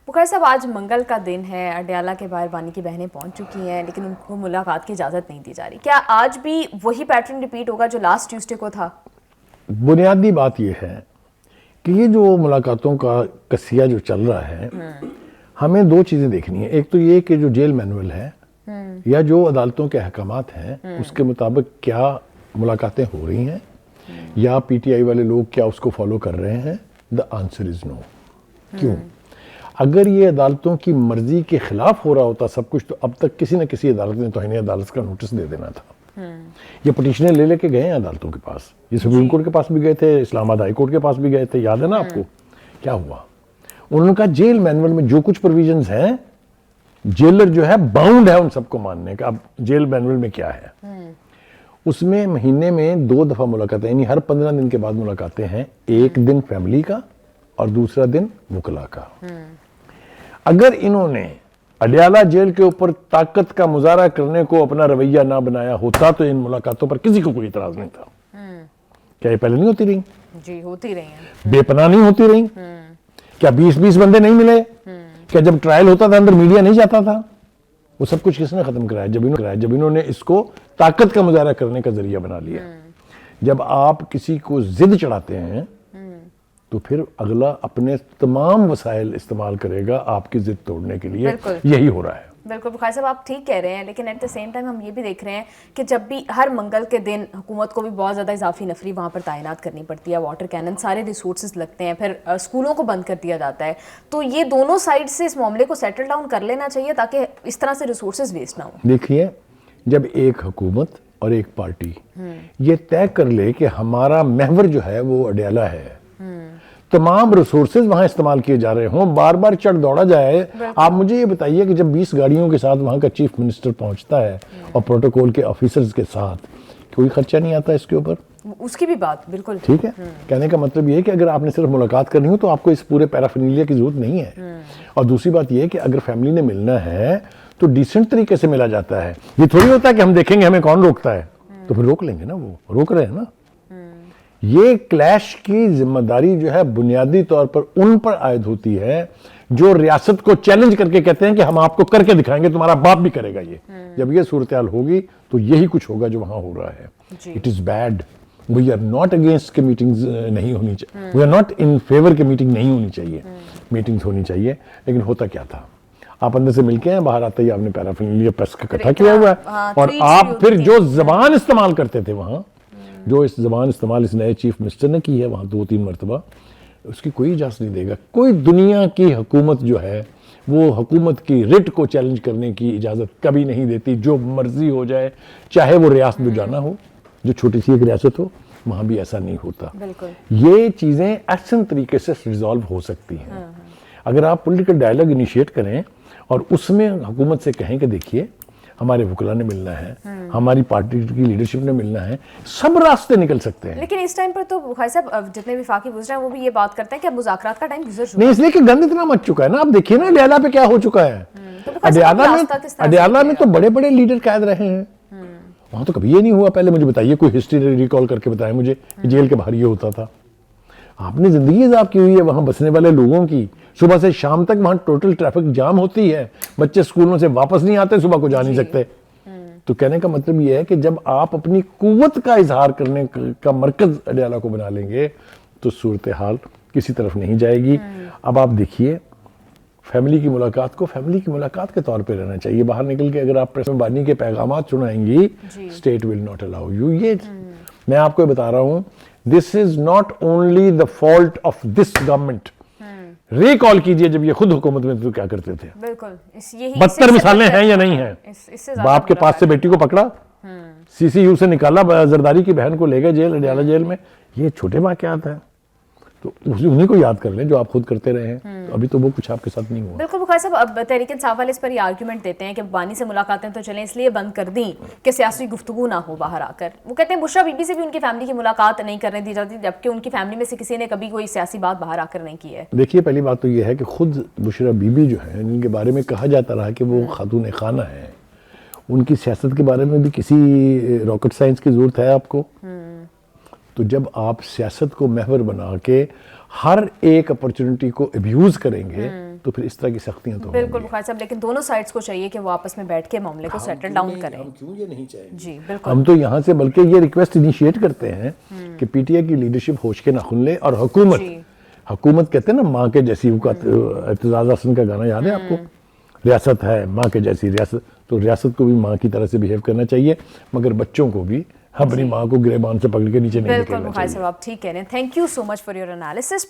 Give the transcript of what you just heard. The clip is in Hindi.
बुखार साहब, आज मंगल का दिन है, अडयाला के बाहर बानी की बहनें पहुंच चुकी हैं, लेकिन उनको मुलाकात की इजाज़त नहीं दी जा रही। क्या आज भी वही पैटर्न रिपीट होगा जो लास्ट ट्यूसडे को था? बुनियादी बात यह है कि ये जो मुलाकातों का कसिया जो चल रहा है, हमें दो चीज़ें देखनी है। एक तो ये कि जो जेल मैनुअल है या जो अदालतों के अहकामात हैं उसके मुताबिक क्या मुलाकातें हो रही हैं या पीटीआई वाले लोग क्या उसको फॉलो कर रहे हैं। The answer is no. क्यों? अगर ये अदालतों की मर्जी के खिलाफ हो रहा होता सब कुछ, तो अब तक किसी न किसी अदालत ने तौहीन अदालत का नोटिस दे देना था। ये पटिशनें ले लेके गए हैं अदालतों के पास, ये सुप्रीम कोर्ट के पास भी गए थे, इस्लामाबाद हाई कोर्ट के पास भी गए थे, याद है ना आपको? क्या हुआ? उन्होंने कहा जेल मैनुअल में जो कुछ प्रोविजंस हैं, जेलर जो है बाउंड है उन सबको मानने का। अब जेल मैनुअल में क्या है, उसमें महीने में 2 दफा मुलाकातें, यानी हर 15 दिन के बाद मुलाकातें हैं। एक दिन फैमिली का और दूसरा दिन वकला का। अगर इन्होंने अडयाला जेल के ऊपर ताकत का मुजाहरा करने को अपना रवैया ना बनाया होता तो इन मुलाकातों पर किसी को कोई इतराज नहीं था। क्या ये पहले नहीं होती रही? जी, होती रही हैं। बेपनाह नहीं होती रही? क्या 20-20 बंदे नहीं मिले? क्या जब ट्रायल होता था अंदर मीडिया नहीं जाता था? वो सब कुछ किसने खत्म कराया? जब इन्होंने इसको ताकत का मुजाहरा करने का जरिया बना लिया। जब आप किसी को जिद चढ़ाते हैं तो फिर अगला अपने तमाम वसाइल इस्तेमाल करेगा आपकी जिद तोड़ने के लिए। यही हो रहा है। बिल्कुल बुखार साहब, आप ठीक कह रहे हैं, लेकिन एट द सेम टाइम हम ये भी देख रहे हैं कि जब भी हर मंगल के दिन हुकूमत को भी बहुत ज़्यादा इजाफी नफरी वहाँ पर तैनात करनी पड़ती है, वाटर कैनन, सारे रिसोर्सेज लगते हैं, फिर स्कूलों को बंद कर दिया जाता है। तो ये दोनों साइड से इस मामले को सेटल डाउन कर लेना चाहिए ताकि इस तरह से रिसोर्सेज वेस्ट ना हो। देखिए, जब एक हुकूमत और एक पार्टी ये तय कर ले कि हमारा महवर जो है वो अडयाला है, तमाम रिसोर्सेज वहां इस्तेमाल किए जा रहे हों, बार बार चढ़ दौड़ा जाए। आप मुझे ये बताइए कि जब 20 गाड़ियों के साथ वहां का चीफ मिनिस्टर पहुंचता है और प्रोटोकॉल के ऑफिसर्स के साथ, कोई खर्चा नहीं आता इसके ऊपर? उसकी भी बात बिल्कुल ठीक है। कहने का मतलब ये है कि अगर आपने सिर्फ मुलाकात करनी हो तो आपको इस पूरे पैराफिनीलिया की जरूरत नहीं है। और दूसरी बात ये है कि अगर फैमिली ने मिलना है तो डिसेंट तरीके से मिला जाता है। ये थोड़ी होता है कि हम देखेंगे हमें कौन रोकता है, तो फिर रोक लेंगे ना, वो रोक रहे हैं ना। ये क्लैश की जिम्मेदारी जो है बुनियादी तौर पर उन पर आयद होती है जो रियासत को चैलेंज करके कहते हैं कि हम आपको करके दिखाएंगे, तुम्हारा बाप भी करेगा ये। जब ये सूरत हाल होगी तो यही कुछ होगा जो वहां हो रहा है। It is bad. We are not against के मीटिंग्स नहीं होनी चाहिए, we are not in favour के मीटिंग नहीं होनी चाहिए, मीटिंग्स होनी चाहिए। लेकिन होता क्या था, आप अंदर से मिलके हैं, बाहर आते ही आपने पैराफिनीलिया प्रेस का इकट्ठा किया हुआ है, और आप फिर जो जबान इस्तेमाल करते थे वहां, जो इस जबान इस्तेमाल इस नए चीफ मिनिस्टर ने की है वहां 2-3 मरतबा, उसकी कोई इजाजत नहीं देगा। कोई दुनिया की हुकूमत जो है वो हुकूमत की रिट को चैलेंज करने की इजाजत कभी नहीं देती। जो मर्जी हो जाए, चाहे वो रियासत दुजाना हो, जो छोटी सी एक रियासत हो, वहां भी ऐसा नहीं होता। ये चीजें अहसन तरीके से रिजॉल्व हो सकती हैं अगर आप पॉलिटिकल डायलॉग इनिशिएट करें और उसमें हुकूमत से कहें कि देखिए हमारे वकला ने मिलना है, हमारी पार्टी की लीडरशिप ने मिलना है, सब रास्ते निकल सकते हैं। लेकिन इस टाइम पर तो बुखारी साहब जितने भी फाकी गुजरे हैं वो भी ये बात करते हैं कि अब मुज़ाकरात का टाइम गुजर चुका है। नहीं, इसलिए कि गंद इतना मच चुका है ना। आप देखिए ना अडयाला पे क्या हो चुका है। अडयाला में तो बड़े बड़े लीडर कैद रहे हैं, वहां तो कभी ये नहीं हुआ। पहले मुझे बताइए, कोई हिस्ट्री रिकॉल करके बताएं मुझे कि जेल के बाहर ये होता था। आपने जिंदगी इजाफ की हुई है वहां बसने वाले लोगों की। सुबह से शाम तक वहां टोटल ट्रैफिक जाम होती है, बच्चे स्कूलों से वापस नहीं आते, सुबह को जा नहीं सकते। तो कहने का मतलब यह है कि जब आप अपनी कुव्वत का इजहार करने का मरकज अडयाला को बना लेंगे तो सूरत हाल किसी तरफ नहीं जाएगी। अब आप देखिए, फैमिली की मुलाकात को फैमिली की मुलाकात के तौर पे रहना चाहिए। बाहर निकल के अगर आप प्रेस में बानी के पैगामात सुनाएंगी, state will not allow you. ये मैं आपको बता रहा हूं, this is not only the fault of this government. Recall कीजिए जब ये खुद हुकूमत में तो क्या करते थे। बिल्कुल, बदतर मिसालें हैं या नहीं है। बाप के पास से बेटी को पकड़ा, सीसीयू से निकाला, जरदारी की बहन को ले गए जेल, अडयाला जेल में। ये छोटे वाकयात हैं, तो उन्हीं को याद कर लें जो आप खुद करते रहे हैं। तो अभी तो वो कुछ आपके साथ नहीं हुआ। बिल्कुल बुखारी साहब, अब तहरीक इंसाफ वाले इस पर ये आर्ग्यूमेंट देते हैं कि बानी से मुलाकातें तो चलें इसलिए बंद कर दी कि सियासी गुफ्तगू ना हो बाहर आकर। वो कहते हैं बुशरा बीबी से भी उनकी फैमिली की मुलाकात नहीं करने दी जाती, जबकि उनकी फैमिली में से किसी ने कभी कोई सियासी बात बाहर आकर नहीं की है। देखिए, पहली बात तो ये है कि खुद बुशरा बीबी जो है, इनके बारे में कहा जाता रहा कि वो खातून खाना है। उनकी सियासत के बारे में भी किसी रॉकेट साइंस की जरूरत है आपको? तो जब आप सियासत को महवर बना के हर एक अपॉर्चुनिटी को अब्यूज करेंगे तो फिर इस तरह की सख्तियां तो बिल्कुल बुखारी साहब, लेकिन दोनों साइड्स को चाहिए कि वो आपस में बैठ के मामले को सेटल डाउन करें। हम क्यों ये नहीं चाहेंगे? जी बिल्कुल। हम तो यहाँ से बल्कि ये रिक्वेस्ट इनिशिएट करते हैं कि पीटीआई की लीडरशिप होश के नाखुन ले, और हुकूमत कहते हैं ना माँ के जैसी, वो एतजाज हसन का गाना याद है आपको? रियासत है माँ के जैसी रियासत, तो रियासत को भी माँ की तरह से बिहेव करना चाहिए, मगर बच्चों को भी अपनी माँ को गिरेबान से पकड़ के नीचे नहीं बिल्कुल निकलना बुखारी चाहिए। साहब, आप ठीक कह रहे हैं। Thank you so much for your analysis.